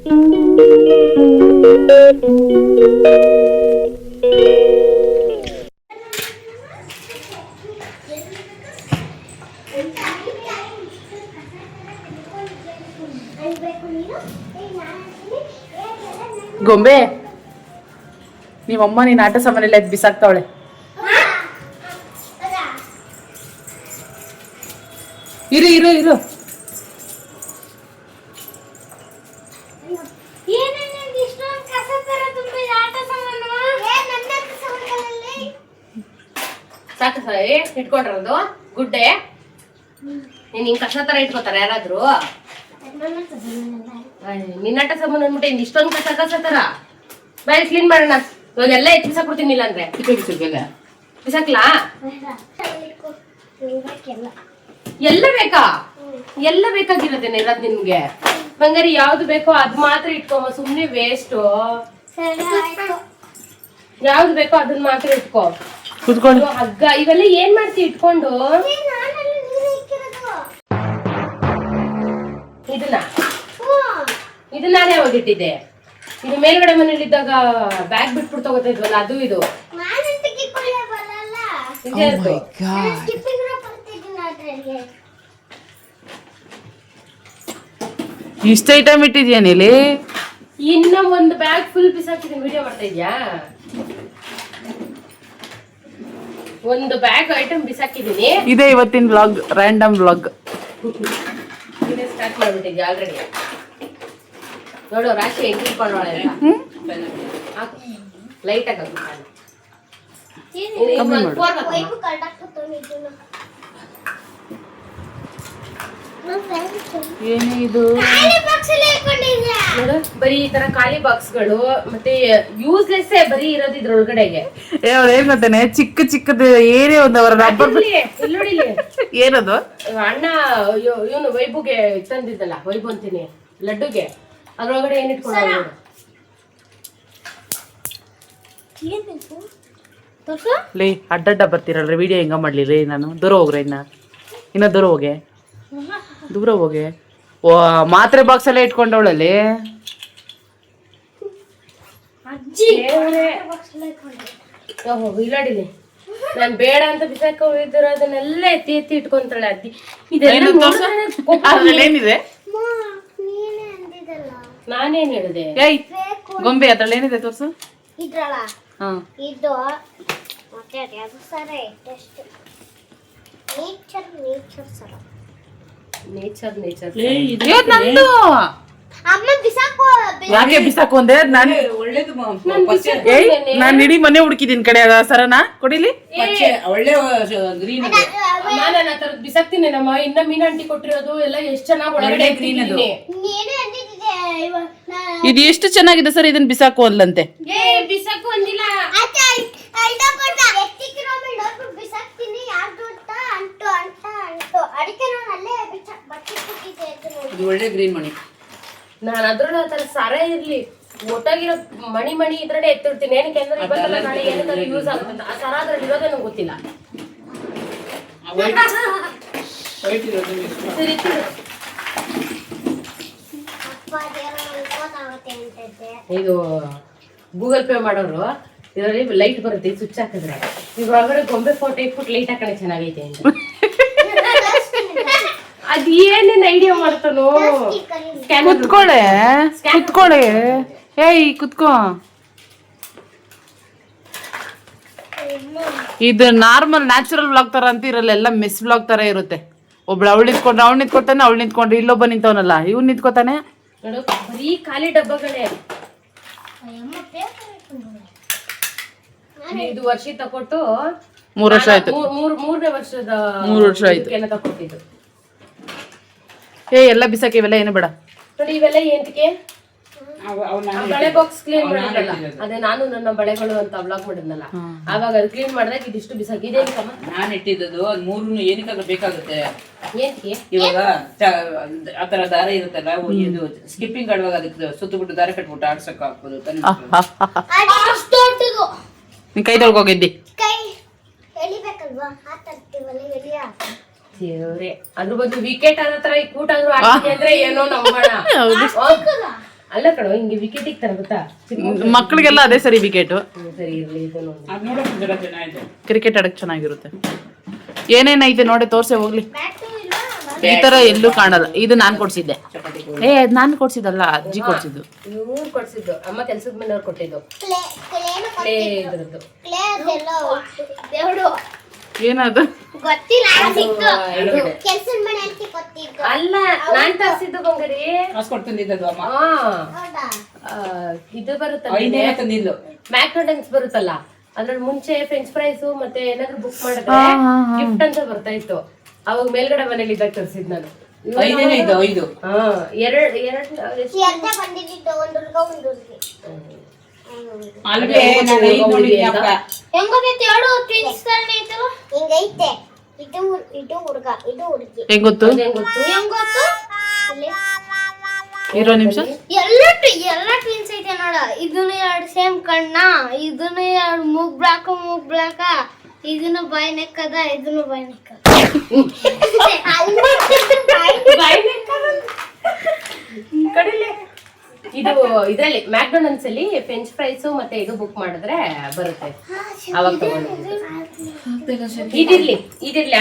ಗೊಂಬೆ ನಿಮ್ಮಮ್ಮ ನೀನ್ ಆಟ ಸಾಮಾನೆಲ್ಲ ಎದ್ದು ಬಿಸಾಕ್ತಾವಳೆ. ಇರು ಇರು ಇರು. ಸಾಕು ಇಟ್ಕೊಂಡ್ರದು ಗುಡ್ಡೆ. ನೀನ್ ಹಿಂಗ್ ಕಸ ತರ ಇಟ್ಕೋತಾರ ಯಾರಾದ್ರು? ನಿನ್ನಾಟ ಸಾಮಾನು ಅಂದ್ಬಿಟ್ಟೆ ಇಷ್ಟೊಂದು ಕಸ ತರ. ಬಾಯ್ ಕ್ಲೀನ್ ಮಾಡೋಣ. ಇವಾಗ ಎಲ್ಲ ಎತ್ತು ಬಿಸಾಕ್ಬಿಡ್ತೀನಿ. ಇಲ್ಲ ಅಂದ್ರೆ ಬಿಸಾಕ್ಲಾ? ಎಲ್ಲ ಬೇಕಾ? ಎಲ್ಲ ಬೇಕಾಗಿರೋದೇನೆ ಇರೋದ್ ನಿಮ್ಗೆ. ಬಂಗಾರಿ ಯಾವ್ದು ಬೇಕೋ ಅದ್ ಮಾತ್ರ ಇಟ್ಕೊಮ್ಮ, ಸುಮ್ನೆ ವೇಸ್ಟ್. ಯಾವ್ದು ಬೇಕೋ ಅದನ್ನ ಮಾತ್ರ ಇಟ್ಕೋ. ಕುತ್ಕೊಂಡು ಹಗ್ಗ ಇವೆಲ್ಲ ಏನ್ ಮಾಡ್ತಿ ಇಟ್ಕೊಂಡು? ಇದನ್ನ ನಾನೇ ಯಾವಾಗಿಟ್ಟಿದ್ದೆ? ಇದು ಮೇಲ್ಗಡೆ ಮನೇಲಿದ್ದಾಗ ಬ್ಯಾಗ್ ಬಿಟ್ಬಿಟ್ಟು ತಗೋತಾ ಇದ್ವಲ್ಲ, ಅದು ಇದು. ಇಷ್ಟ ಐಟಮ್ ಇಟ್ಟಿದ್ಯಾ ನೀಲಿ? ಇನ್ನ ಒಂದು ಬ್ಯಾಗ್ ಫುಲ್ ಬಿಸಾಕಿದ್ದೀನಿ. ವಿಡಿಯೋ ಮಾಡ್ತಾ ಇದ್ಯಾ? ಒಂದು ಬ್ಯಾಗ್ ಐಟಮ್ ಬಿಸಾಕಿದ್ದೀನಿ. ಇದೇ ಇವತ್ತಿನ ವ್ಲಾಗ್, ರ್ಯಾಂಡಮ್ ವ್ಲಾಗ್. ಇದೇ ಸ್ಟಾರ್ಟ್ ಮಾಡ್ಬಿಟ್ಟಿದ್ಯಾ ಆಲ್ರೆಡಿ? ನೋಡು ರಾಶಿ ಹೆಂಗ್ ಇಟ್ಕೊಂಡೋಳೆ ಲೈಟ್ ಆಗಿ ಏನೇ ಇದು? ನೋಡು ಬರೀ ಈ ತರ ಖಾಲಿ ಬಾಕ್ಸ್ಗಳು ಮತ್ತೆ ಯೂಸ್ಲೆಸ್ ಬರೀ ಇರೋದು ಇದ್ರೊಳಗಡೆಗೆ. ಏನ್ ಗೊತ್ತೇನೆ, ಚಿಕ್ಕ ಚಿಕ್ಕದು ಏನೇ ಒಂದು ಅವರ ರಬ್ಬರ್. ಏನದು? ಅಣ್ಣ ಇವನು ವೈಭುಗೆ ತಂದಿದ್ದಲ್ಲ, ವೈಭು ಅಂತೀನಿ ಲಡ್ಡುಗೆ, ಅದ್ರೊಳಗಡೆ ಏನ್ ಇಟ್ಕೊಂಡ ಲೇ ಅಡ್ಡಡ್ಡ ಬರ್ತೀರಲ್ರಿ ವಿಡಿಯೋ ಹೆಂಗ ಮಾಡ್ಲಿ ರೀ? ನಾನು ದೂರ ಹೋಗ್ರೆ ಇನ್ನ ದೂರ ಹೋಗೆ, ದೂರ ಹೋಗೆ. ಓ ಮಾತ್ರೆ ಬಾಕ್ಸ್ ಎಲ್ಲ ಇಟ್ಕೊಂಡವಳಲ್ಲಿ. ಇಲ್ಲಾಡಿಲಿ ನಾನ್ ಬೇಡ ಅಂತ ಬಿಸಾಕ ಹೋಗಿದ್ರು ಅದನ್ನೆಲ್ಲ ಎತ್ತಿ ಎತ್ತಿ ಇಟ್ಕೊಂತಾಳೆ ಅಜ್ಜಿ. ಇದೆಲ್ಲ ಏನಿದೆ? ನಾನೇನ್ ಹೇಳಿದೆ? ಏಯ್ ಗೊಂಬೆ ಅದ್ರಲ್ಲಿ ಏನಿದೆ ತೋರ್ಸು. ಇದ್ರಲ್ಲ ಇದು ಮತ್ತೆ ಅದು ಸರ ಟೆಸ್ಟ್ ನೇಚರ್ ಸರ ನೇಚರ್ ನಂದು. ಅಮ್ಮ ಬಿಸಾಕೋ. ಯಾಕೆ ಬಿಸಾಕು ಅಂದೆ? ನಾನು ಒಳ್ಳೇದು ನಾನು ಇಡೀ ಮನೆ ಹುಡುಕಿದೀನಿ ಕಡೆ ಅದ ಸರನಾ ಕೊಡಿಲಿ. ಒಳ್ಳೆ ಗ್ರೀನ್ ನಾನು ಆ ತರದ್ ಬಿಸಾಕ್ತೀನಿ. ನಮ್ಮ ಇನ್ನ ಮೀನಾಂಟಿ ಕೊಟ್ಟಿರೋದು ಎಲ್ಲ ಎಷ್ಟ್ ಚೆನ್ನಾಗಿ ಒಳಗಡೆ ಗ್ರೀನ್ ಅದು. ಇದು ಎಷ್ಟು ಚೆನ್ನಾಗಿದೆ ಸರ್, ಇದನ್ನ ಬಿಸಾಕು ಅಲ್ಲಂತೆ. ಬಿಸಾಕು ಅಂದಿಲ್ಲ. ಒಳ್ಳೆ ಗ್ರೀನ್ ಮಣಿ. ನಾನು ಅದ್ರಲ್ಲ ಆ ತರ ಸರ ಇರ್ಲಿ ಒಟ್ಟಾಗಿರೋ ಮಣಿ ಇದ್ರಡೆ ಎತ್ತಿರ್ತೀನಿ. ಏನಕ್ಕೆ ಅಂದ್ರೆ ಇವತ್ತೆಲ್ಲ ನಾಳೆ ಏನಕ್ಕಾದ್ರೂ ಯೂಸ್ ಆಗುತ್ತೆ. ಆ ಸರ ಅದ್ರಲ್ಲಿ ಇರೋದೇ ನಂಗೆ ಗೊತ್ತಿಲ್ಲ. ಇದು ಗೂಗಲ್ ಪೇ ಮಾಡೋರು ಇದರಲ್ಲಿ ಲೈಟ್ ಬರುತ್ತೆ, ಸ್ವಿಚ್ ಹಾಕಿದ್ರೆ ಇದ್ರೊಳಗಡೆ ಗೊಂಬೆ ಫೋಟೋ ಇಟ್ಬಿಟ್ಟು ಲೈಟ್ ಹಾಕಣೆ ಚೆನ್ನಾಗೈತೆ ಅಂತ. ಅದ್ ಏನೇನ್ ಐಡಿಯಾ ಮಾಡ್ತಾನೋ. ಕುತ್ಕೊಳೆ ಏಯ್ ಕುತ್ಕೋ. ಇದು ನಾರ್ಮಲ್ ನ್ಯಾಚುರಲ್ ವ್ಲಾಗ್ ತರ ಅಂತ ಇರಲ್ಲ, ಎಲ್ಲ ಮಿಸ್ ವ್ಲಾಗ್ ತರ ಇರುತ್ತೆ. ಒಬ್ಳು ಅವಳು ನಿಂತ್ಕೊಂಡ್ರೆ ಅವ್ಳು ನಿಂತ್ಕೊತಾನೆ, ಅವಳು ನಿಂತ್ಕೊಂಡ್ರೆ ಇಲ್ಲೊಬ್ಬ ನಿಂತವನಲ್ಲ ಇವ್ನು ನಿಂತ್ಕೊತಾನೆ. ನೋಡು ಬರೀ ಖಾಲಿ ಡಬ್ಬಗಳೇ. ಇದು ವರ್ಷ ತಕೊಟ್ಟು 3 ವರ್ಷ ಆಯ್ತು. ಮೂರನೇ ವರ್ಷದ 3 ವರ್ಷ ಆಯ್ತು ತಕೊಟ್ಟಿದ್ದು. ಎಲ್ಲ ಬಿಸಾಕಿ ಇವೆಲ್ಲ ಏನು ಬೇಡ ನೋಡಿ. ಇವೆಲ್ಲ ಏಂತಕ್ಕೆ? ಬಳೆ ಬಾಕ್ಸ್ ಕ್ಲೀನ್ ಮಾಡಿದ್ನಲ್ಲ, ಅದೇ ನಾನು ನನ್ನ ಬಳೆಗಳು ಅಂತ ವ್ಲಾಗ್ ಮಾಡಿದ್ನಲ್ಲ, ಆವಾಗ ಅದು ಕ್ಲೀನ್ ಮಾಡಿದಾಗ ಇದಿಷ್ಟು ಬಿಸಾಕಿ. ಇದೇನಕ್ಕಮ್ಮ ನಾನು ಇಟ್ಟಿದ್ದು ಅದ್ ಮೂರನ್ನು ಏನಕ್ಕಾದ್ರೂ ಬೇಕಾಗುತ್ತೆ. ಏಂತಕ್ಕೆ? ಇವಾಗ ಆತರ ದಾರ ಇರುತ್ತಲ್ಲ, ಇದು ಸ್ಕಿಪ್ಪಿಂಗ್ ಆಡುವಾಗ ಅದಕ್ಕೆ ಸುತ್ತು ಬಿಟ್ಟು ದಾರ ಕಟ್ಬಿಟ್ಟು ಆಡ್ಸಕ್ ಹಾಕ್ಬೋದು. ನೀನ್ ಕೈ ತೊಳ್ಕೋಗಿದ್ದಿ ದೇವ್ರೆ, ಅದ್ರ ಬದಲು ವಿಕೆಟ್ ಅನ್ನೋ ತರ ಈ ಕೂಟ ಆದ್ರೂ ಆಡ್ತೀನಿ ಅಂದ್ರೆ ಏನೋ ನಂಬೋಣ. ಅಲ್ಲ ಕಣೋ ಹಿಂಗೆ ವಿಕೆಟಿಗೆ ತರ ಗೊತ್ತಾ ಮಕ್ಕಳಿಗೆಲ್ಲ ಅದೇ ಸರಿ ವಿಕೆಟು. ಸರಿ ಇರ್ಲಿ ಇದನ್ನು ಅದ್ ನೋಡಕ್ ಒಂಥರ ಚೆನ್ನಾಗಿದೆ. ಕ್ರಿಕೆಟ್ ಆಡಕ್ ಚೆನ್ನಾಗಿರುತ್ತೆ. ಏನೇನೈತೆ ನೋಡಿ ತೋರ್ಸೆ ಹೋಗ್ಲಿ. ಬ್ಯಾಟು ಇಲ್ವಾ? ಈ ತರ ಎಲ್ಲೂ ಕಾಣಲ್ಲ. ಇದು ನಾನ್ ಕೊಡ್ಸಿದ್ದೆ. ಅದ್ ನಾನ್ ಕೊಡ್ಸಿದ್ದಲ್ಲ, ಅಜ್ಜಿ ಕೊಡ್ಸಿದ್ದು. ಇವ್ರು ಕೊಡ್ಸಿದ್ದು ಅಮ್ಮ ಕೆಲ್ಸದ ಮೇಲೆ ಅವ್ರು ಕೊಟ್ಟಿದ್ದು ಕ್ಲೇನು ಕ್ಲೇ ಇದ್ರದ್ದು. ಕ್ಲೇ ಅದೆಲ್ಲ ದೇವ್ರು ಏನದು? ಗೊತ್ತಿಲ್ಲ ಸಿಕ್ತು ಕೆಲ್ಸದ ಮನೆ ಅಂತ ಗೊತ್ತಿತ್ತು. ಅಲ್ಲ ನಾನ್ ತರ್ಸಿದ್ದು ಬಂಗಾರಿ. ಕಾಸು ಕೊಟ್ಟು ತಂದಿದ್ದದು ಅಮ್ಮ. ಹೌದಾ? ಇದು ಬರುತ್ತಲ್ಲ ಐದೇ ತಂದಿದ್ದು. ಮ್ಯಾಕ್ಡೊನಾಲ್ಡ್ಸ್ ಬರುತ್ತಲ್ಲ ಅದ್ರಲ್ಲಿ ಮುಂಚೆ ಫ್ರೆಂಚ್ ಫ್ರೈಸ್ ಮತ್ತೆ ಏನಾದ್ರು ಬುಕ್ ಮಾಡಿದ್ರೆ ಗಿಫ್ಟ್ ಅಂತ ಬರ್ತಾ ಇತ್ತು. ಅವಾಗ ಮೇಲ್ಗಡೆ ಮನೇಲಿ ಇದ್ದಾಗ ತರ್ಸಿದ್ ನಾನು. ಐದೇನೆ ಇದು 5. ಎರಡ್ ಎರಡೇ ಬಂದಿದ್ದು, ಒಂದು ಹುಡುಗ ಒಂದು ಹುಡುಗಿ. ಅಲ್ವೇ ನಾನು 5 ನೋಡಿದ್ದೆ ಅಪ್ಪ. ಹೆಂಗ್ ಗೊತ್ತೈತೆ ಹೇಳು? ಟ್ವಿನ್ಸ್ ತರನೇ ಐತಲ್ಲ. ಹಿಂಗೈತೆ. ಇದು ಹುಡುಗ, ಇದು ಹುಡುಗಿ. ಹೆಂಗ್ ಗೊತ್ತು? ಹೆಂಗ್ ಗೊತ್ತು? ಇಲ್ಲಿ ಇರೋ ನಿಮಿಷ. ಎಲ್ಲ ಟ್ವಿನ್ಸ್ ಐತೆ ನೋಡ. ಇದನ್ನ ಎರಡು ಸೇಮ್ ಕಣ್ಣ, ಇದನ್ನ ಎರಡು ಮೂಗ್ ಬ್ಲಾಕ, ಇದನ್ನ ಬಾಯ್ ನೆಕ್ ಅದ, ಇದನ್ನ ಬಾಯ್ ನೆಕ್ ಅದ. ಇದು ಇದ್ರಲ್ಲಿ ಮ್ಯಾಕ್ಡೊನಾಲ್ಡ್ಸ್ ಅಲ್ಲಿ ಫ್ರೆಂಚ್ ಫ್ರೈಸ್ ಮತ್ತೆ ಇದು ಬುಕ್ ಮಾಡಿದ್ರೆ ಬರುತ್ತೆ. ಅವಾಗ ಇದಿರ್ಲಿ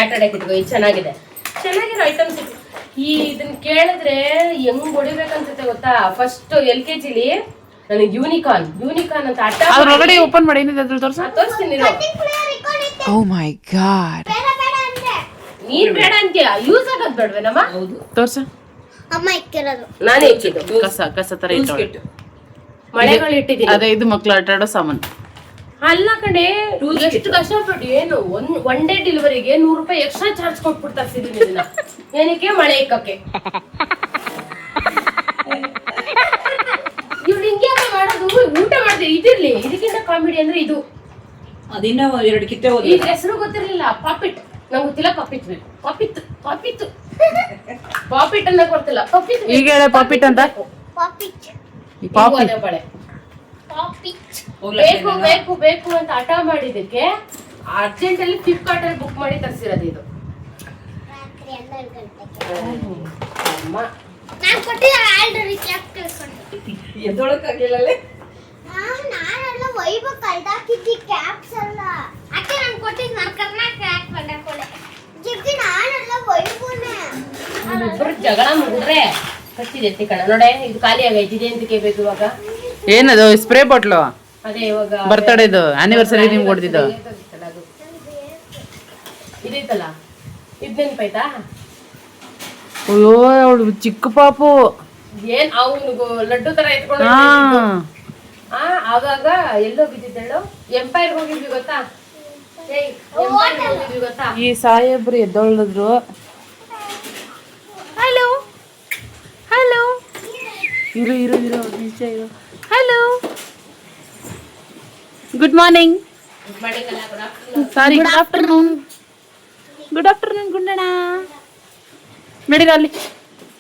ಆಟ ಆಡಕ್ಕೆ ಇಟ್ಕೋ. ಇದು ಚೆನ್ನಾಗಿರೋ ಐಟಮ್ಸ್. ಇದನ್ನ ಕೇಳಿದ್ರೆ ಹೆಂಗ್ ಹೊಡಿಬೇಕನ್ಸುತ್ತೆ ಗೊತ್ತಾ? ಫಸ್ಟ್ LKG ಲಿ ನನಗೆ ಯೂನಿಕಾರ್ನ್ ಅಂತ ಆಟ ಅದ್ರೊಳಗಡೆ ಓಪನ್ ಮಾಡಿ ಏನಿದೆ ಅದ್ರಲ್ಲಿ ತೋರ್ಸ. ತೋರಿಸ್ತೀನಿ. ಓ ಮೈ ಗಾಡ್. ನೀರ್ ಬೇಡ ಅಂತೀಯ, ಯೂಸ್ ಆಗೋದ್ ಬೇಡವೇನಮ್ಮ? ಹೌದು. ತೋರ್ಸ. ಅಮ್ಮ ಇಕ್ಕಿರೋದು ನಾನೇ ಇಟ್ಟಿದ್ದು ಕಸ ತರ ಇಟ್ಟವಳೆ. ಮಳೆಗಳು ಇಟ್ಟಿದ್ದೀನಿ. ಅದೇ ಇದು ಮಕ್ಳು ಆಟ ಆಡೋ ಸಾಮಾನು. ಅಲ್ಲ ಕಣೆ, ಎಷ್ಟು ಕಷ್ಟಪಟ್ಟು ಏನು ಒನ್ ಡೇ ಡೆಲಿವರಿಗೆ 100 ರೂಪಾಯಿ ಎಕ್ಸ್ಟ್ರಾ ಚಾರ್ಜ್ ಕೊಟ್ಬಿಟ್ಟು ತರ್ಸಿದೀನಿ ಇದನ್ನ. ಏನಕ್ಕೆ? ಮಳೆ ಇಕ್ಕಕ್ಕೆ. ಇವ್ರು ಹಿಂಗೆ ಮಾಡೋದು. ಊಟ ಮಾಡಿದೆ ಇದಿರ್ಲಿ. ಇದಕ್ಕಿಂತ ಕಾಮಿಡಿ ಅಂದ್ರೆ ಇದು. ಅದಿನ್ನ 2 ಕಿತ್ತೆ ಹೋದ. ಇದ್ರ ಹೆಸರು ಗೊತ್ತಿರ್ಲಿಲ್ಲ. ಪಾಪಿಟ್. ನಂಗೆ ಗೊತ್ತಿಲ್ಲ. ಪಾಪಿಟ್ ಅಂತ ಗೊತ್ತಿಲ್ಲ. ಈಗ ಹೇಳ ಪಾಪಿಟ್ ಅಂತ. ಪಾಪಿಚ್ ಬಳೆ ಪಾಪಿಚ್ ಬೇಕು ಅಂತ ಹಠ ಮಾಡಿದಕ್ಕೆ ಅರ್ಜೆಂಟ್ ಅಲ್ಲಿ ಫ್ಲಿಪ್ಕಾರ್ಟ್ ಅಲ್ಲಿ ಬುಕ್ ಮಾಡಿ ತರಿಸಿರೋದು ಇದು. ರಾತ್ರಿ 12 ಗಂಟೆಗೆ ಅಮ್ಮ ನಾನು ಕೊಟ್ಟಿದ್ದ ಆಲ್ರೆಡಿ ಕ್ಯಾಪ್ ಕಳ್ಸ್ಕೊಂಡೆ. ಎದ್ದೊಳಕ್ಕಾಗ್ಲಿಲ್ಲ. ನಾನೆಲ್ಲ ವೈಭವ್ ಕಳ್ದಾಕಿದ್ದಿ ಕ್ಯಾಪ್ಸ್ ಅಲ್ಲ. ಅಕ್ಕೆ ನಾನು ಕೊಟ್ಟಿದ್ದು ನಾನು ಕರ್ನಾಟಕ ಕ್ಯಾಪ್ ಕಳ್ದಾಕೊಳ್ಳೆ. ಜಿಗ್ಗಿ ನಾನೆಲ್ಲ ವೈಭವ್ನೇ. ಇಬ್ಬರು ಜಗಳ ಮುಗಿದ್ರೆ ಕಚ್ಚಿದೆ ಎತ್ತಿ ಕಣ ನೋಡೆ. ಇದು ಖಾಲಿ ಆಗೈತಿ. ಇದೆ ಎಂತಕ್ಕೆ ಬೇಕು ಇವಾಗ? ಏನದು? Spray bottle. ಅದೇ ಇವಾಗ ಬರ್ತಡೇದು ಆನಿವರ್ಸರಿ ನಿಮ್ಗೆ ಹೊಡೆದಿದ್ದು ಇದೈತಲ್ಲ, ಇದ್ ನೆನ್ಪಾಯ್ತಾ? ಅಯ್ಯೋ ಅವಳು ಚಿಕ್ಕ ಪಾಪು. ಏನ್ ಅವನಿಗೂ ಲಡ್ಡು ತರ ಎತ್ಕೊಂಡು ಆವಾಗ ಎಲ್ಲೋ ಬಿದ್ದಿದ್ದಳು. ಎಂಪೈರ್ ಹೋಗಿದ್ವಿ ಗೊತ್ತಾ? ಹೋಗಿದ್ವಿ ಗೊತ್ತಾ? ಈ ಸಾಹೇಬ್ರು ಎದ್ದೊಳಿದ್ರು. ಹಲೋ ಇರು ನಿಮಿಷ ಇರು. Hello good morning. Sorry good afternoon Gundanna. ನಡೀರ ಅಲ್ಲಿ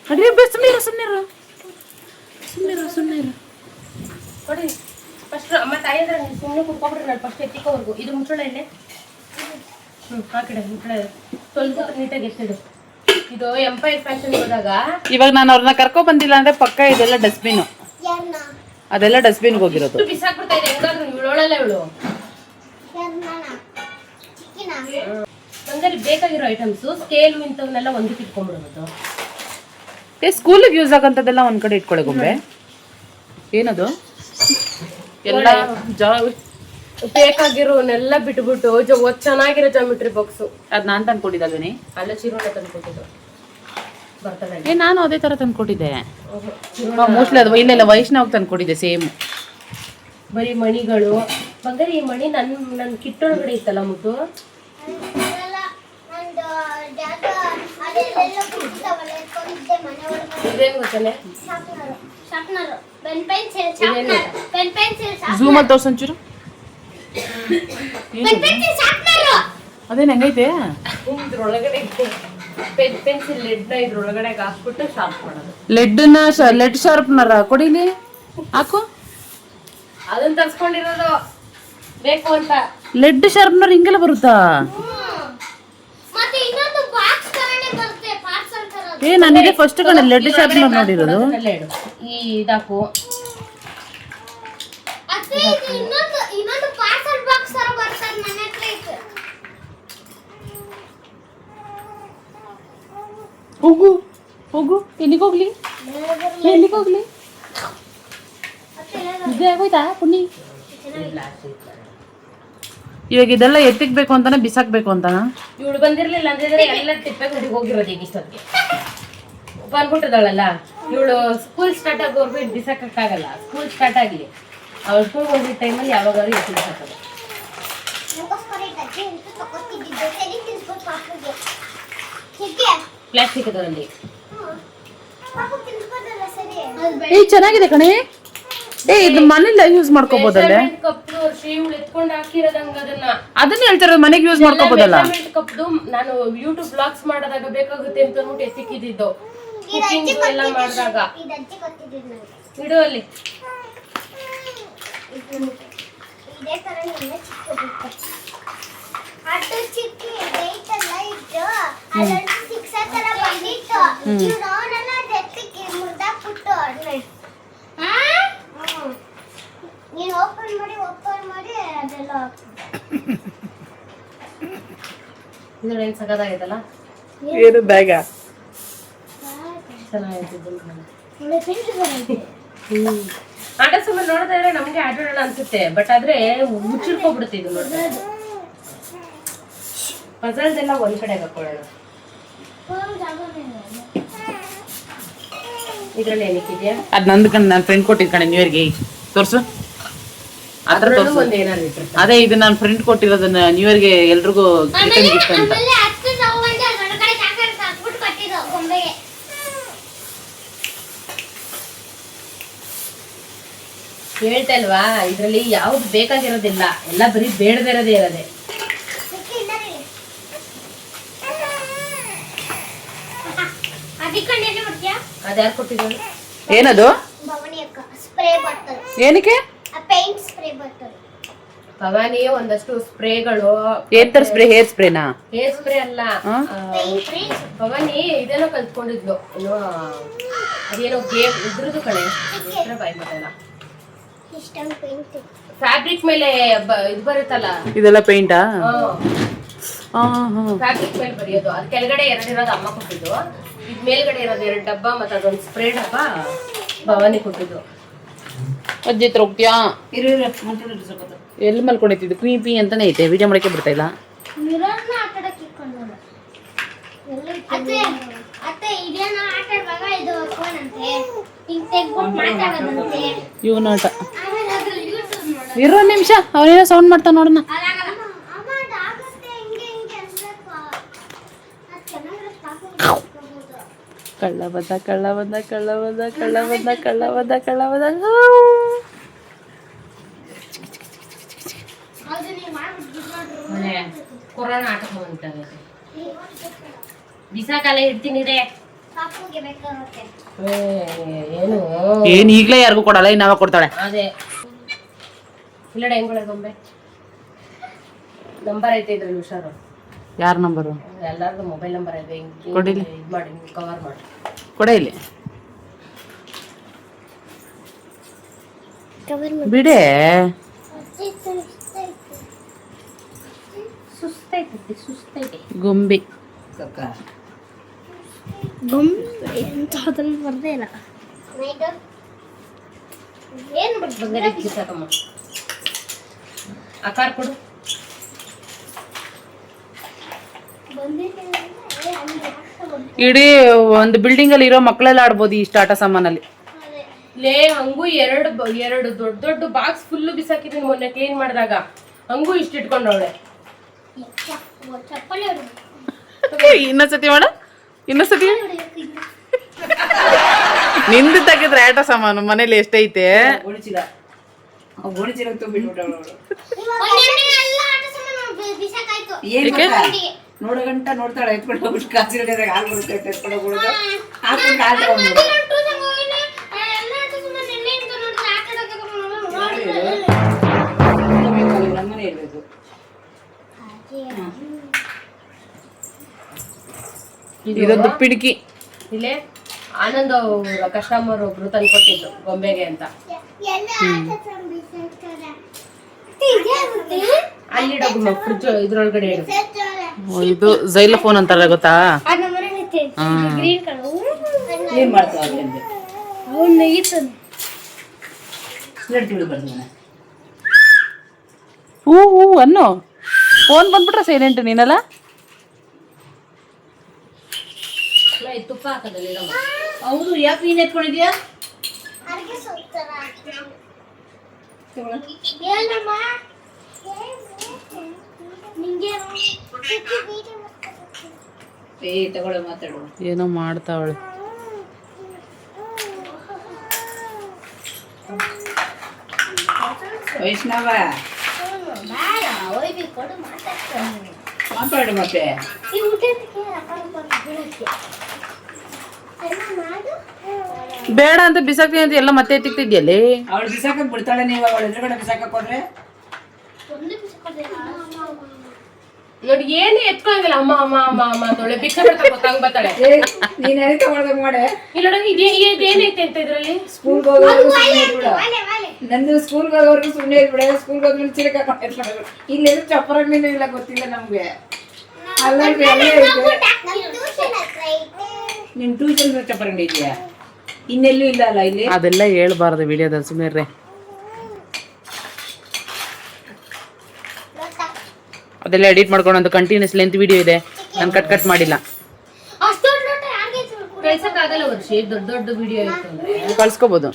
ನಡೀರಿ. ಸುಮ್ಮನಿರು ನೋಡಿ ಫಸ್ಟ್ ಅಮ್ಮ ತಾಯಿ ಅಂದ್ರೆ ನೀವು ಸುಮ್ಮನೆ ಕುತ್ಕೊಬಿಡ್ರಿ. ನಾನು ಫಸ್ಟ್ ಎತ್ತಿಕೋವರೆಗೂ ಇದು ಮುಚ್ಚಳ ಇಲ್ಲೇ ಹಾಕಿಡ ಮುಚ್ಚಳ ತೊಳ್ದು ನೀಟಾಗಿ ಎತ್ತಿಡು. ಇದು ಎಂಪೈರ್ ಫ್ಯಾಷನ್ ಹೋದಾಗ ಇವಾಗ ನಾನು ಅವ್ರನ್ನ ಕರ್ಕೊ ಬಂದಿಲ್ಲ ಅಂದ್ರೆ ಪಕ್ಕ ಇದೆಲ್ಲ ಡಸ್ಟ್ಬಿನ್. ಯಾರನ್ನ? ಅದೆಲ್ಲ ಡಸ್ಟ್ಬಿನ್ಗೆ ಹೋಗಿರೋದು. ಎಷ್ಟು ಬಿಸಾಕ್ಬಿಡ್ತಾ ಇದೆ. ಹೆಂಗಾದ್ರು ಇವಳಲ್ಲ ಇವಳು. ಯಾರನ್ನ? ಚಿಕ್ಕಿನ? ನನ್ಗಲ್ಲಿ ಬೇಕಾಗಿರೋ ಐಟಮ್ಸ್ ಸ್ಕೇಲು ಇಂಥವನ್ನೆಲ್ಲ ಒಂದಕ್ಕೆ ಇಟ್ಕೊಂಡ್ಬಿಡೋದು. ಸ್ಕೂಲಿಗೆ ಯೂಸ್ ಆಗಂತದೆಲ್ಲ ಒಂದ್ ಕಡೆ ಇಟ್ಕೊಳ್ಳಿ ಗೊಂಬೆ. ಏನದು? ಎಲ್ಲ ಬೇಕಾಗಿರೋನೆಲ್ಲ ಬಿಟ್ಬಿಟ್ಟು ಚೆನ್ನಾಗಿರೋ ಜಾಮಿಟ್ರಿ ಬಾಕ್ಸು. ಅದ್ ನಾನ್ ತಂದ್ಕೊಟ್ಟಿದ್ದಲ್ವೇನಿ? ಅಲ್ಲ ಚಿರೋಣ ತಂದ್ಕೊಟ್ಟಿದ್ದು ಬರ್ತದೆ. ನಾನು ಅದೇ ತರ ತಂದ್ಕೊಟ್ಟಿದ್ದೆ ಮೋಸ್ಟ್ಲಿ. ಅದು ಇಲ್ಲ ವೈಷ್ಣವ್ ತಂದ್ಕೊಟ್ಟಿದ್ದೆ ಸೇಮ್. ಬರೀ ಮಣಿಗಳು ಬಂಗಾರಿ. ಈ ಮಣಿ ನನ್ ಕಿಟ್ಟೊಳಗಡೆ ಇತ್ತಲ್ಲ ಮುದ್ದು. ಅದೆಲ್ಲ ನಂದು ಜಾಗ ಅದೆಲ್ಲ ಕುಡಿತಾವಲ್ಲ ಎತ್ಕೊಂಡಿದ್ದೆ ಮನೆ ಒಳಗೆ. ಇದೇನ್ ಗೊತ್ತಾನೆ? ಶಾರ್ಪ್ನರ್ ಪೆನ್ ಪೆನ್ಸಿಲ್ ಝೂಮ್ ಅಲ್ಲಿ ತೋರ್ಸು ಒಂಚೂರು. ಶಾರ್ಪ್ನರ್ ಅದೇನ್ ಹೆಂಗೈತೆ? ಇದ್ರೊಳಗಡೆ ಪೆನ್ಸಿಲ್ ಲೆಡ್ ನ ಇದ್ರೊಳಗಡೆ ಹಾಕ್ಬಿಟ್ಟು ಶಾರ್ಪ್ ಮಾಡೋದು. ಲೆಡ್ ಶಾರ್ಪ್ನರ ಕೊಡಿಲಿ ಹಾಕು. ಅದನ್ನ ತರ್ಸ್ಕೊಂಡಿರೋದು ಬೇಕು ಅಂತ. ಲೆಡ್ ಶಾರ್ಪ್ನರ್ ಹಿಂಗೆಲ್ಲ ಬರುತ್ತಾ? ಮತ್ತೆ ಇನ್ನೊಂದು ಬಾಕ್ಸ್ ತರನೇ ಬರುತ್ತೆ ಪಾರ್ಸಲ್ ತರ. ನನಗೆ ಫಸ್ಟ್ ಕಡೆ ಲೆಡ್ ಶಾರ್ಪ್ನರ್ ನೋಡಿರೋದು. ಈ ಇದಾಕು ಇನ್ನೊಂದು ಪಾರ್ಸಲ್ ಬಾಕ್ಸ್ ತರ ಬರ್ತದೆ ನನ್ನ ಹತ್ರ ಇತ್ತು. ಹೋಗು ಹೋಗು, ಎಲ್ಲಿಗೆ ಹೋಗ್ಲಿ ಎಲ್ಲಿಗೆ ಹೋಗ್ಲಿ? ಇದೇ ಆಗೋಯ್ತಾ ಪುಣ್ಣಿ? ಇವಾಗ ಇದೆಲ್ಲ ಎತ್ತಿಕ್ಬೇಕು ಅಂತಾನೆ ಬಿಸಾಕ್ಬೇಕು ಅಂತಾನ? ಇವಳು ಬಂದಿರ್ಲಿಲ್ಲ ಅಂದಿದ್ರೆ ಎಲ್ಲ ತಿಪ್ಪೆ ಗುಡಿಗೆ ಹೋಗಿರೋದು ಈಗ ಇಷ್ಟೊತ್ತಿಗೆ. ಬಂದ್ಬಿಟ್ಟದಳಲ್ಲ ಇವಳು. ಸ್ಕೂಲ್ ಸ್ಟಾರ್ಟ್ ಆಗೋರ್ಗು ಇದು ಬಿಸಾಕಕ್ಕಾಗಲ್ಲ. ಸ್ಕೂಲ್ ಸ್ಟಾರ್ಟ್ ಆಗಲಿ, ಅವಳು ಸ್ಕೂಲ್ ಹೋಗಿದ್ದ ಟೈಮಲ್ಲಿ ಯಾವಾಗಾದ್ರು ಎತ್ತಿ ಬಿಸಾಕೋದು. ಪ್ಲಾಸ್ಟಿಕ್ ಅದರಲ್ಲಿ. ಏ ಚೆನ್ನಾಗಿದೆ ಕಣೆ. ಏ ಇದು ಮನೇಲಿ ಯೂಸ್ ಮಾಡ್ಕೋಬಹುದಲ್ಲ? ಕಪ್ದು ಇವಳು ಎತ್ಕೊಂಡು ಹಾಕಿರೋದಂಗ ಅದನ್ನ ಹೇಳ್ತಾರೆ, ಮನೆಗೆ ಯೂಸ್ ಮಾಡ್ಕೋಬಹುದಲ್ಲ? ಕಪ್ದು ನಾನು ಯೂಟ್ಯೂಬ್ ಬ್ಲಾಗ್ಸ್ ಮಾಡೋದಾಗ ಬೇಕಾಗುತ್ತೆ ಅಂತ ಅಂದ್ಬಿಟ್ಟು ಎತ್ತಿಕ್ಕಿದ್ದು. ಕುಕಿಂಗ್ ಎಲ್ಲ ಮಾಡಿದಾಗ ಇಡು ಅಲ್ಲಿ. ನೀನು ಓಪನ್ ಮಾಡಿ ಅದೆಲ್ಲ ಇದು ಏನ್ ಸಗದಾಗೈತಲ್ಲ. ಏನು ಬ್ಯಾಗ ಆಟ ಸುಮ್ಮನೆ ನೋಡಿದ್ರೆ ನಮ್ಗೆ ಆಟಾಡೋಣ ಅನ್ಸುತ್ತೆ, ಬಟ್ ಆದ್ರೆ ಮುಚ್ಚಿಡ್ಕೊಬಿಡುತ್ತೆ ಇದು ನೋಡಿದ್ರೆ. ಪಜಲ್ದೆಲ್ಲ ಒಂದ್ ಕಡೆ ಹಾಕೊಳ್ಳೋಣ. ಇದ್ರಲ್ಲಿ ಏನಕ್ಕಿದ್ಯಾ? ಅದ್ ನಂದು ಕಣ್, ನನ್ನ ಫ್ರೆಂಡ್ ಕೊಟ್ಟಿದ್ ಕಣೆ ನ್ಯೂ ಇಯರ್ಗೆ. ತೋರ್ಸು ಅದ್ರ ತೋರ್ಸು. ಒಂದ್ ಏನಾದ್ರು ಇಟ್ರೆ ಅದೇ ಇದು ನನ್ನ ಫ್ರೆಂಡ್ ಕೊಟ್ಟಿರೋದನ್ನ ನ್ಯೂ ಇಯರ್ಗೆ ಎಲ್ರಿಗೂ ಗಿಫ್ಟ್ ಅಂತ. ಹೇಳ್ತಾ ಇಲ್ವಾ, ಇದ್ರಲ್ಲಿ ಯಾವ್ದು ಬೇಕಾಗಿರೋದಿಲ್ಲ, ಎಲ್ಲ ಬರೀ ಬೇಡದಿರೋದೇ ಇರೋದೆ. ಅದ್ಯಾರು ಕೊಟ್ಟಿದ್ರು? ಏನದು? ಏನಕ್ಕೆ? ಭವಾನಿ ಒಂದಷ್ಟು ಸ್ಪ್ರೇಗಳು. ಏನ್ ತರ ಸ್ಪ್ರೇ? ಹೇರ್ ಸ್ಪ್ರೇನಾ? ಹೇರ್ ಸ್ಪ್ರೇ ಅಲ್ಲ, ಭವಾನಿ ಇದೇನೋ ಕಲ್ತ್ಕೊಂಡಿದ್ಲು. ಏನೋ ಅದೇನೋ ಗೇಮ್ ಇದ್ರದ್ದು ಕಣೆ, ಬಾಯ್ ಮಾತಲ್ಲ. ಫ್ಯಾಬ್ರಿಕ್ ಮೇಲೆ ಇದು ಬರುತ್ತಲ್ಲ, ಇದೆಲ್ಲ ಪೇಂಟಾ? ಫ್ಯಾಬ್ರಿಕ್ ಮೇಲೆ ಬರೆಯೋದು. ಅದ್ ಕೆಳಗಡೆ ಎರಡಿರೋದು ಅಮ್ಮ ಕೊಟ್ಟಿದ್ದು, ಇದ್ ಮೇಲ್ಗಡೆ ಇರೋದು 2 ಡಬ್ಬ ಮತ್ತೆ ಅದೊಂದು ಸ್ಪ್ರೇ ಡಬ್ಬ ಭವಾನಿ ಕೊಟ್ಟಿದ್ದು. ಅಜ್ಜಿ ಹತ್ರ ಹೋಗ್ತೀಯಾ? ಎಲ್ಲಿ ಮಲ್ಕೊಂಡಿದ್ದು? ಪಿ ಪಿ ಅಂತಾನೆ ಐತೆ, ವಿಡಿಯೋ ಮಾಡಕ್ಕೆ ಬರ್ತಾ ಇಲ್ಲ. ಇವನ ಆಟ. ಇರೋ ನಿಮಿಷ, ಅವನೇನೋ ಸೌಂಡ್ ಮಾಡ್ತಾ ನೋಡೋಣ. ಕಳ್ಳ ಬಂದ ಕಳ್ಳ ಬಂದ ಕಳ್ಳ ಬಂದ ಕಳ್ಳ ಬಂದ ಕಳ್ಳ ಬಂದ ಕಳ್ಳ ಬಂದ. ಕೊರೋನಾ ಆಟ ಬಿಸಾಕಾಲ ಇಡ್ತೀನಿ ರೇ. ಏನು ಏನ್ ಈಗ್ಲೇ ಯಾರಿಗೂ ಕೊಡಲ್ಲ, ಇನ್ನಾವ ಕೊಡ್ತಾಳೆ? ಅದೇ ಇಲ್ಲ ಹೆಂಗೊಳೆ ಗೊಂಬೆ ನಂಬರ್ ಐತೆ ಇದ್ರಲ್ಲಿ, ಹುಷಾರು. ಯಾರ ನಂಬರು? ಎಲ್ಲಾರ್ದು ಮೊಬೈಲ್ ನಂಬರ್ ಇದೆ. ಕೊಡಿಲಿ, ಇದು ಮಾಡಿ ಕವರ್ ಮಾಡಿ ಕೊಡ ಇಲ್ಲಿ ಬಿಡೆ. ಸುಸ್ತೈತಿ ಸುಸ್ತೈತಿ ಗೊಂಬೆ ಅದನ್ನು ಬರ್ದೇ ಇಲ್ಲ. ಏನ್ ಬಂದರೆ ಸಾಕಮ್ಮ. ಆಕಾರ ಕೊಡು. ಇಡೀ ಒಂದು ಬಿಲ್ಡಿಂಗ್ ಅಲ್ಲಿ ಇರೋ ಮಕ್ಕಳೆಲ್ಲ ಆಡ್ಬೋದು ಇಷ್ಟ ಆಟ ಸಾಮಾನಲ್ಲಿ. ಲೇ ಹಂಗೂ ಎರಡು ದೊಡ್ಡ ದೊಡ್ಡ ಬಾಕ್ಸ್ ಫುಲ್ ಬಿಸಾಕಿದ್ದೀನಿ ಮೊನ್ನೆ ಕ್ಲೀನ್ ಮಾಡಿದಾಗ. ಹಂಗೂ ಇಷ್ಟ ಇಟ್ಕೊಂಡವಳೆ. ಇನ್ನೊಂದ್ಸತಿ ಮಾಡ, ಇನ್ನೊಂದ್ಸತಿ. ನಿಂದು ತೆಗೆದ್ರೆ ಆಟ ಸಾಮಾನು ಮನೇಲಿ ಎಷ್ಟೈತೆ? ನೋಡಗಂಟ ನೋಡ್ತಾಳೆ, ಎತ್ಕೊಂಡು ಹೋಗ್ಬಿಟ್ಟು ಕಾಸಿರಡೆ ಹಾಲು ಬರುತ್ತೆ, ಎತ್ಕೊಂಡು ಹೋಗ್ಬಿಡೋದು, ಹಾಕೊಂಡು ಹಾಲು ತಗೊಂಡ್ಬಿಡು. ನಮ್ಮನೆ ಇರ್ಬೇಕು. ಇದೊಂದು ಪಿಡಿಕಿ. ಇಲ್ಲೇ ಆನಂದ್ ಕಸ್ಟಮರ್ ಒಬ್ರು ತಂದ್ಕೊಟ್ಟಿದ್ರು ಗೊಂಬೆಗೆ ಅಂತ. ಅಲ್ಲಿ ಇಡೋದು ಫ್ರಿಜ್ ಇದ್ರೊಳಗಡೆ ಇಡು. ಇದು ಜೈಲಫೋನ್ ಅಂತಾರ ಗೊತ್ತಾ? ಗ್ರೀನ್ ಕಲರ್ ಏನ್ ಮಾಡ್ತಾವ ಅಂದ್ರೆ ಅವನ್ನ ಈತನ್ ಸ್ಲೇಟ್ ತುಳಿ ಬರ್ತಾನೆ. ಹೂ ಅನ್ನು ಫೋನ್ ಬಂದ್ಬಿಟ್ರೆ ಸೈಲೆಂಟ್ ನೀನಲ್ಲ. ತುಪ್ಪ ಹಾಕೋದಲ್ಲಿ ಇಡಮ್ಮ. ಹೌದು, ಯಾಕೆ ನೀನ್ ಎತ್ಕೊಂಡಿದ್ಯಾ? ಅರ್ಗೆ ಸೋಗ್ತಾರ ಏನಮ್ಮ ನಿಂಗೆ ತಗೊಳ್ಳ ಮಾತಾಡು. ಏನೋ ಮಾಡ್ತಾವಳೆ. ವೈಷ್ಣವ ಬೇಡ ಒಯ್ದು ಕೊಡು ಮಾತಾಡ್ತಾನೆ ಮಾತಾಡು ಮತ್ತೆ. ಈ ಊಟಕ್ಕೆ ಬೇಡ ಅಂತ ಬಿಸಾಕ್ತೀನಿ ಅಂತ ಎಲ್ಲ ಮತ್ತೆ ಎತ್ತಿಕ್ತಿದ್ಯಲ್ಲೇ. ಅವಳು ಬಿಸಾಕಕ್ ಬಿಡ್ತಾಳೆ, ನೀವು ಅವಳ ಎದುರುಗಡೆ ಬಿಸಾಕಕ್ ಹೋದ್ರೆ ಒಂದು ಬಿಸ್ಕೊಡ್ತೀರಾ ನೋಡಿ ಏನು ಎತ್ಕೊಳಂಗಿಲ್ಲ. ಅಮ್ಮ ಅಮ್ಮ ಅಮ್ಮ ಅಮ್ಮ ಅಂತೊಳೆ ಭಿಕ್ಷೆ ಬಿಡ್ತಾ ಗೊತ್ತಂಗ್ ಬರ್ತಾಳೆ. ನೀನ್ ಎಲ್ಲಿ ತಗೊಳ್ದಂಗ್ ಮಾಡೆ. ಇಲ್ಲ ನೋಡಿ ಇದೇನೈತೆ ಅಂತ ಇದ್ರಲ್ಲಿ. ಸ್ಕೂಲ್ಗೆ ಹೋಗೋವರೆಗೂ ಸುಮ್ಮನೆ ಇದ್ಬಿಡು. ನಂದು ಸ್ಕೂಲ್ಗೆ ಹೋಗೋವರೆಗೂ ಸುಮ್ಮನೆ ಇದ್ಬಿಡೆ. ಸ್ಕೂಲ್ಗೆ ಹೋದ್ಮೇಲೆ ಚಿಲಕ ಇಲ್ಲೆಲ್ಲ ಚಪ್ಪರಂಗೇನು ಇಲ್ಲ, ಗೊತ್ತಿಲ್ಲ ನಮ್ಗೆ. ಅಲ್ಲೇ ಅಲ್ಲೇ ಐತೆ. ನಿನ್ ಟ್ಯೂಷನ್ ಚಪ್ಪರಂಗಡಿ ಇದೆಯಾ? ಇನ್ನೆಲ್ಲೂ ಇಲ್ಲ ಅಲ್ಲ ಇಲ್ಲಿ. ಅದೆಲ್ಲ ಹೇಳ್ಬಾರ್ದು ವಿಡಿಯೋದಲ್ಲಿ, ಸುಮ್ಮನೆ. ಅದೆಲ್ಲ ಎಡಿಟ್ ಮಾಡ್ಕೊಂಡು ಒಂದು ಕಂಟಿನ್ಯೂಸ್ ಲೆಂತ್ ವಿಡಿಯೋ ಇದೆ, ನಾನು ಕಟ್ ಮಾಡಿಲ್ಲ. ಅಷ್ಟು ದೊಡ್ಡ ಯಾರಿಗೆ ಕಳ್ಸಕ್ ಆಗಲ್ಲ ವರ್ಷ, ದೊಡ್ಡ ದೊಡ್ಡ ವಿಡಿಯೋ ಇತ್ತು ಅಂದ್ರೆ ಕಳ್ಸ್ಕೋಬೋದು.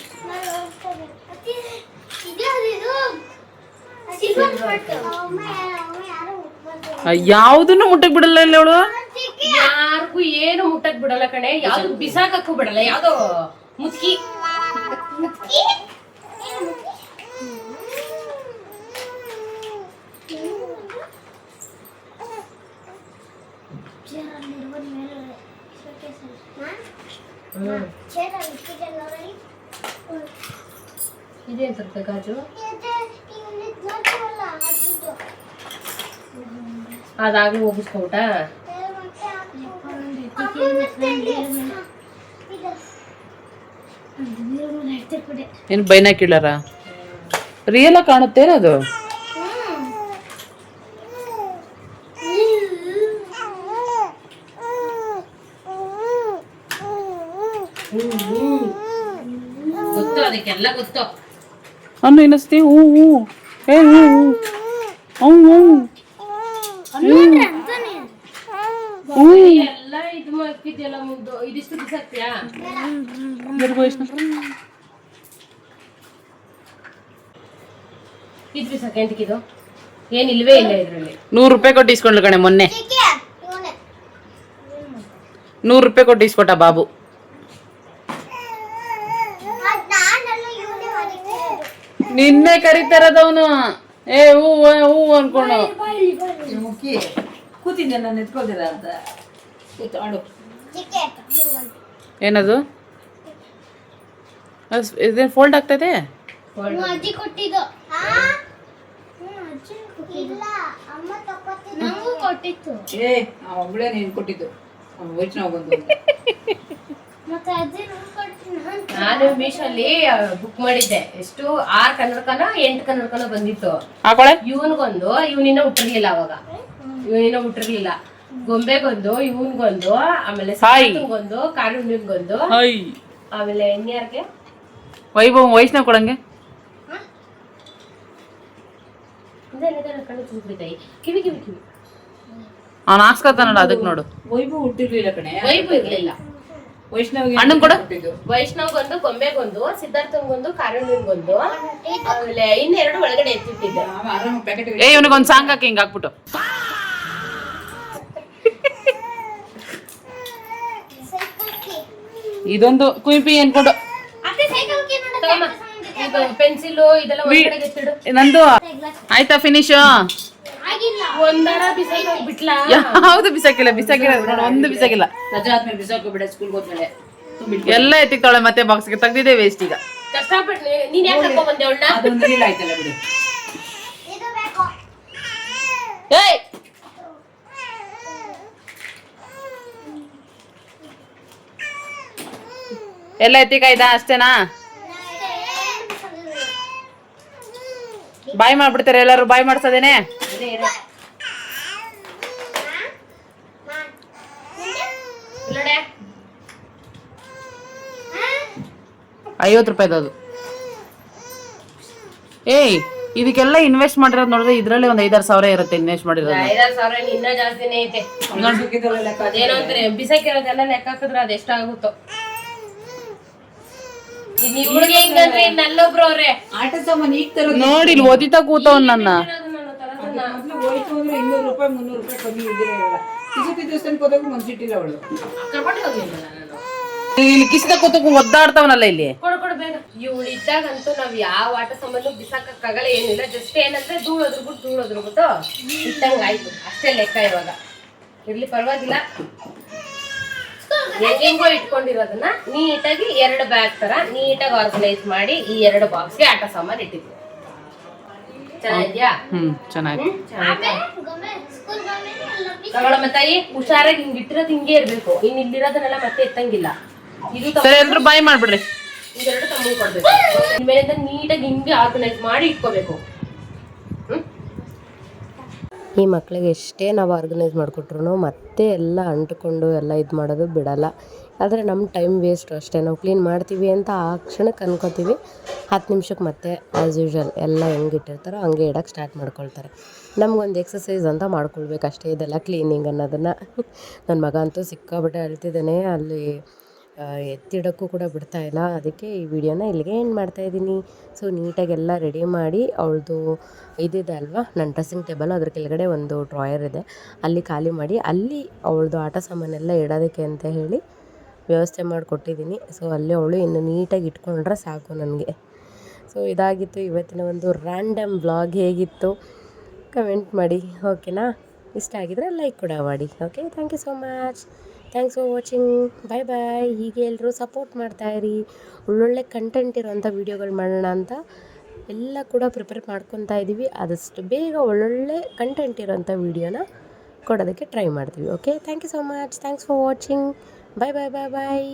ಯಾವ್ದನ್ನು ಮುಟ್ಟಕ್ ಬಿಡಲ್ಲ ಇಲ್ಲ ಅವಳು. ಯಾರಿಗೂ ಏನು ಮುಟ್ಟಕ್ ಬಿಡಲ್ಲ ಕಣೆ, ಯಾವ್ದು ಬಿಸಾಕಕ್ಕೂ ಬಿಡಲ್ಲ. ಯಾವ್ದೋ ಮುಚ್ಕಿ ಇದೇನ್ ತರ್ತೆ ಗಾಜು? ಅದಾಗ್ಲೂ ಹೋಗಿಸ್ಕೊಬಿಟ್ಟ. ಏನು ಬೈನಾಕ್ಯುಲರ ರಿಯಲ್ ಆಗಿ ಕಾಣುತ್ತೇನ ಅದು? ಗೊತ್ತು, ಅದಕ್ಕೆಲ್ಲ ಗೊತ್ತು. ಅನ್ನು ಇನ್ನಸ್ತಿ ಹೂ ಹೂ ಏ ಹೂ ಹೂ ಹೂ ಎಲ್ಲ ಇದು ಮಾಡ್ತಿದ್ಯಲ್ಲ ಮುಗ್ದು, ಇದಿಷ್ಟು ಬಿಸಾಕ್ತಿಯಾ? ಇದು ಬಿಸಾಕ ಎಂತಕ್ಕಿದು? ಏನ್ ಇಲ್ವೇ ಇಲ್ಲ ಇದ್ರಲ್ಲಿ. 100 ರೂಪಾಯಿ ಕೊಟ್ಟು ಇಸ್ಕೊಂಡ್ಲು ಕಣೆ ಮೊನ್ನೆ. 100 ರೂಪಾಯಿ ಕೊಟ್ಟು ಇಸ್ಕೊಟ್ಟ ಬಾಬು. ನಿನ್ನೆ ಕರೀತಾರದವನು. ಏ ಹೂ ಹೂ ಅನ್ಕೊಂಡು ಮುಕ್ಕಿ ಕೂತಿದ್ದೆ ನಾನು ಎತ್ಕೊಳ್ದಿರ ಅಂತ. ಕೂತಾಡು. ಏನದು? ಇದೇನು ಫೋಲ್ಡ್ ಆಗ್ತದೆ? ಅಜ್ಜಿ ಕೊಟ್ಟಿದ್ದು. ಇಲ್ಲ ಅಮ್ಮ ತಕೊತಿದ್ದು, ನಂಗೂ ಕೊಟ್ಟಿತ್ತು. ಏ ಒಬ್ಳೆ ನೀನ್ ಕೊಟ್ಟಿದ್ದು, ವೈಷ್ಣವ್ ಬಂದು. ಮತ್ತೆ ಅಜ್ಜಿ ನಂಗೆ ಕೊಟ್ಟಿದ್ದು. ನಾನು ಮೀಶೋಲ್ಲಿ ಬುಕ್ ಮಾಡಿದ್ದೆ. ಎಷ್ಟು 6 ಕನ್ನಡಕನ 8 ಕನ್ನಡಕನ ಬಂದಿತ್ತು. ಹಾಕೊಳೆ ಇವನ್ಗೊಂದು, ಇವನಿನ್ನ ಹುಟ್ಟಿರ್ಲಿಲ್ಲ ಅವಾಗ, ಇವನಿನ್ನ ಹುಟ್ಟಿರ್ಲಿಲ್ಲ. ಗೊಂಬೆಗೊಂದು, ಇವನ್ಗೊಂದು, ಆಮೇಲೆ ಸಾಯಿಗೊಂದು, ಕಾರುಣ್ಯಗೊಂದು, ಆಮೇಲೆ ಇನ್ಯಾರ್ಗೆ ವೈಷ್ಣವ್ ಕೊಡಂಗೆ. ಕಣ್ಣು ತುಂಬಿತಾಯಿ, ಕಿವಿ ಕಿವಿ ಕಿವಿ ಅವ್ನು ಹಾಕ್ಸ್ಕೊತಾನಲ್ಲ ಅದಕ್ಕೆ ನೋಡು. ವೈಭವ್ ಹುಟ್ಟಿರ್ಲಿಲ್ಲ ಕಣೆ. ವೈಭವ್ ಇರ್ಲಿಲ್ಲ. ವೈಷ್ಣವ್ಗೆ ಅಣ್ಣನ್ ಕೊಡ. ವೈಷ್ಣವ್ಗೊಂದು, ಗೊಂಬೆಗೊಂದು, ಸಿದ್ಧಾರ್ಥಂಗೊಂದು, ಕಾರುಣ್ಯಗೊಂದು, ಆಮೇಲೆ ಇನ್ನೆರಡು ಒಳಗಡೆ ಎತ್ತಿಟ್ಟಿದ್ದೆ. ಆರಾಮ ಪ್ಯಾಕೆಟ್. ಏ ಇವನಿಗೊಂದು ಸಾಂಗ್ ಹಾಕಿ ಹಿಂಗ್ ಹಾಕ್ಬಿಟ್ಟು. ಇದೊಂದು ಕುಯ್ಪಿ ಅನ್ಕೊಂಡು ಪೆನ್ಸಿಲ್ ಇದೆಲ್ಲ ಒಳಗಡೆ ಎತ್ತಿಡು. ನಂದು ಆಯ್ತಾ ಫಿನಿಶ್? ಒಂದರ ಬಿಸಾಕಿ ಬಿಟ್ಲಾ? ಯಾವ್ದು ಬಿಸಾಕಿಲ್ಲ ನೋಡು, ಒಂದು ಬಿಸಾಕಿಲ್ಲ. ರಜಾ ಆದ್ಮೇಲೆ ಬಿಸಾಕೋಬಿಡ, ಸ್ಕೂಲ್ಗೆ ಹೋದ್ಮೇಲೆ ಎಲ್ಲ ಎತ್ತಿಕ್ತಾಳೆ ಮತ್ತೆ ಬಾಕ್ಸ್ಗೆ. ತೆಗ್ದಿದೆ ವೇಸ್ಟ್ ಈಗ. ಕಷ್ಟಪಟ್ಟು ನೀನ್ ಯಾಕೆ ಕರ್ಕೊಂಡ್ ಬಂದೆ ಅವಳನ್ನ? ಅದೊಂದು ರೀಲ್ ಆಯ್ತಲ್ಲ ಬಿಡು. ಏಯ್ ಎಲ್ಲ ಎತ್ತಿಕಾಯ್ದಾ? ಅಷ್ಟೇನಾ? ಬಾಯ್ ಮಾಡ್ಬಿಡ್ತಾರೆ ಎಲ್ಲರೂ, ಬಾಯ್ ಮಾಡ್ಸೋದೇನೆ. ಇಲ್ಲಡೆ 50 ರೂಪಾಯಿದು ಅದು. ಏಯ್ ಇದಕ್ಕೆಲ್ಲ ಇನ್ವೆಸ್ಟ್ ಮಾಡಿರೋದು ನೋಡಿದ್ರೆ ಇದ್ರಲ್ಲಿ ಒಂದು 5-6 ಸಾವಿರ ಇರುತ್ತೆ ಇನ್ವೆಸ್ಟ್ ಮಾಡಿರೋದು. 5-6 ಸಾವಿರ ಇನ್ನ ಜಾಸ್ತಿನೇ ಐತೆ. ಅದೇನೋ ಅಂತಾರೆ ಬಿಸಾಕಿರೋದೆಲ್ಲ ಲೆಕ್ಕ ಹಾಕಿದ್ರೆ ಅದು ಎಷ್ಟಾಗುತ್ತೋ. ನೀವು ಹುಡುಗಿ ಹೆಂಗಂದ್ರೆ ಇನ್ನಲ್ಲೊಬ್ರು ಅವ್ರೆ ಆಟ ಸಾಮಾನು ಈಗ ತರೋದು ನೋಡಿ ಇಲ್ಲಿ ಓದಿತಾ ಕೂತವ್ ನನ್ನ. ಮೊದ್ಲು ಹೋಯ್ತು ಅಂದ್ರೆ 200 ರೂಪಾಯಿ 300 ರೂಪಾಯಿ ಕಮ್ಮಿ ಇದ್ದಿರೇ ಇಲ್ಲ. ಕಿಸತಿ ದೇವಸ್ಥಾನಕ್ಕೆ ಹೋದಾಗ ಮನ್ಸಿಟ್ಟಿಲ್ಲ ಅವಳು. ಕರ್ಕೊಂಡು ಹೋಗ್ಲಿಲ್ಲ ನಾನು. ಇಲ್ಲಿ ಕಿಸಿದ ಕೂತಕ್ಕೂ ಒದ್ದಾಡ್ತಾವನಲ್ಲ ಇಲ್ಲಿ. ಕೊಡು ಬೇಗ. ಇವಳು ಇದ್ದಾಗಂತೂ ನಾವ್ ಯಾವ ಆಟ ಸಾಮಾನು ಬಿಸಾಕಕ್ಕಾಗಲ್ಲ, ಏನಿಲ್ಲ. ಜಸ್ಟ್ ಏನಂದ್ರೆ ಧೂಳೋದ್ರುಬಿಟ್ಟು ಇಟ್ಟಂಗ ಆಯ್ತು ಅಷ್ಟೇ ಲೆಕ್ಕ. ಇವಾಗ ಇರ್ಲಿ ಪರವಾಗಿಲ್ಲ, ಹೆಂಗೋ ಇಟ್ಕೊಂಡಿರೋದನ್ನ ನೀಟಾಗಿ 2 ಬ್ಯಾಗ್ ತರ ನೀಟಾಗಿ ಆರ್ಗನೈಸ್ ಮಾಡಿ ಈ 2 ಬಾಕ್ಸ್ಗೆ ಆಟ ಸಾಮಾನು ಇಟ್ಟಿದ್ವಿ. ಚೆನ್ನಾಗಿದ್ಯಾ? ಚೆನ್ನಾಗಿ ತಗೊಳಮ್ಮ ತಾಯಿ. ಹುಷಾರಾಗಿ ಹಿಂಗ್ ಇಟ್ಟಿರೋದು ಹಿಂಗೆ ಇರ್ಬೇಕು. ಇನ್ ಇಲ್ಲಿರೋದನ್ನೆಲ್ಲ ಮತ್ತೆ ಎತ್ತಂಗಿಲ್ಲ. ಇದು ಸರಿ ಎಲ್ರು ಬಾಯ್ ಮಾಡ್ಬಿಡ್ರಿ. ಇದೆರಡು ತಮ್ಮ ಕೊಡ್ಬೇಕು. ಇನ್ಮೇಲಿಂದ ನೀಟಾಗಿ ಹಿಂಗೆ ಆರ್ಗನೈಸ್ ಮಾಡಿ ಇಟ್ಕೋಬೇಕು. ಈ ಮಕ್ಕಳಿಗೆ ಎಷ್ಟೇ ನಾವು ಆರ್ಗನೈಸ್ ಮಾಡಿಕೊಟ್ರು ಮತ್ತೆ ಎಲ್ಲ ಅಂಟ್ಕೊಂಡು ಎಲ್ಲ ಇದು ಮಾಡೋದು ಬಿಡಲ್ಲ. ಆದರೆ ನಮ್ಮ ಟೈಮ್ ವೇಸ್ಟು ಅಷ್ಟೇ. ನಾವು ಕ್ಲೀನ್ ಮಾಡ್ತೀವಿ ಅಂತ ಆ ಕ್ಷಣಕ್ಕೆ ಅನ್ಕೋತೀವಿ, 10 ನಿಮಿಷಕ್ಕೆ ಮತ್ತೆ ಆ್ಯಸ್ ಯೂಶ್ವಲ್ ಎಲ್ಲ ಹೆಂಗೆ ಇಟ್ಟಿರ್ತಾರೋ ಹಂಗೆ ಇಡೋಕ್ಕೆ ಸ್ಟಾರ್ಟ್ ಮಾಡ್ಕೊಳ್ತಾರೆ. ನಮಗೊಂದು ಎಕ್ಸಸೈಸ್ ಅಂತ ಮಾಡ್ಕೊಳ್ಬೇಕು ಅಷ್ಟೇ ಇದೆಲ್ಲ ಕ್ಲೀನಿಂಗ್ ಅನ್ನೋದನ್ನು. ನನ್ನ ಮಗ ಅಂತೂ ಸಿಕ್ಕಾಬಿಟ್ಟೆ ಅಳ್ತಿದ್ದಾನೆ, ಅಲ್ಲಿ ಎತ್ತಿಡೋಕ್ಕೂ ಕೂಡ ಬಿಡ್ತಾಯಿಲ್ಲ. ಅದಕ್ಕೆ ಈ ವಿಡಿಯೋನ ಇಲ್ಲಿಗೆ ಎಂಡ್ ಮಾಡ್ತಾಯಿದ್ದೀನಿ. ಸೊ ನೀಟಾಗಿ ಎಲ್ಲ ರೆಡಿ ಮಾಡಿ ಅವಳದು ಇದಿದೆ ಅಲ್ವಾ ನನ್ನ ಡ್ರೆಸ್ಸಿಂಗ್ ಟೇಬಲ್, ಅದ್ರ ಕೆಳಗಡೆ ಒಂದು ಡ್ರಾಯರ್ ಇದೆ, ಅಲ್ಲಿ ಖಾಲಿ ಮಾಡಿ ಅಲ್ಲಿ ಅವಳದು ಆಟ ಸಾಮಾನೆಲ್ಲ ಇಡೋದಕ್ಕೆ ಅಂತ ಹೇಳಿ ವ್ಯವಸ್ಥೆ ಮಾಡಿಕೊಟ್ಟಿದ್ದೀನಿ. ಸೊ ಅಲ್ಲಿ ಅವಳು ಇನ್ನು ನೀಟಾಗಿ ಇಟ್ಕೊಂಡ್ರೆ ಸಾಕು ನನಗೆ. ಸೊ ಇದಾಗಿತ್ತು ಇವತ್ತಿನ ಒಂದು ರ್ಯಾಂಡಮ್ ವ್ಲಾಗ್. ಹೇಗಿತ್ತು ಕಮೆಂಟ್ ಮಾಡಿ, ಓಕೆನಾ? ಇಷ್ಟ ಆಗಿದ್ರೆ ಲೈಕ್ ಕೂಡ ಮಾಡಿ. Okay, thank you so much. Thanks for watching. Bye bye. ಹೀಗೆ ಎಲ್ಲರೂ ಸಪೋರ್ಟ್ ಮಾಡ್ತಾಯಿರಿ. ಒಳ್ಳೊಳ್ಳೆ ಕಂಟೆಂಟ್ ಇರೋಂಥ ವೀಡಿಯೋಗಳು ಮಾಡೋಣ ಅಂತ ಎಲ್ಲ ಕೂಡ ಪ್ರಿಪೇರ್ ಮಾಡ್ಕೊತಾ ಇದ್ದೀವಿ. ಆದಷ್ಟು ಬೇಗ ಒಳ್ಳೊಳ್ಳೆ ಕಂಟೆಂಟ್ ಇರೋಂಥ ವೀಡಿಯೋನ ಕೊಡೋದಕ್ಕೆ ಟ್ರೈ ಮಾಡ್ತೀವಿ. Okay, thank you so much. Thanks for watching. Bye bye bye bye.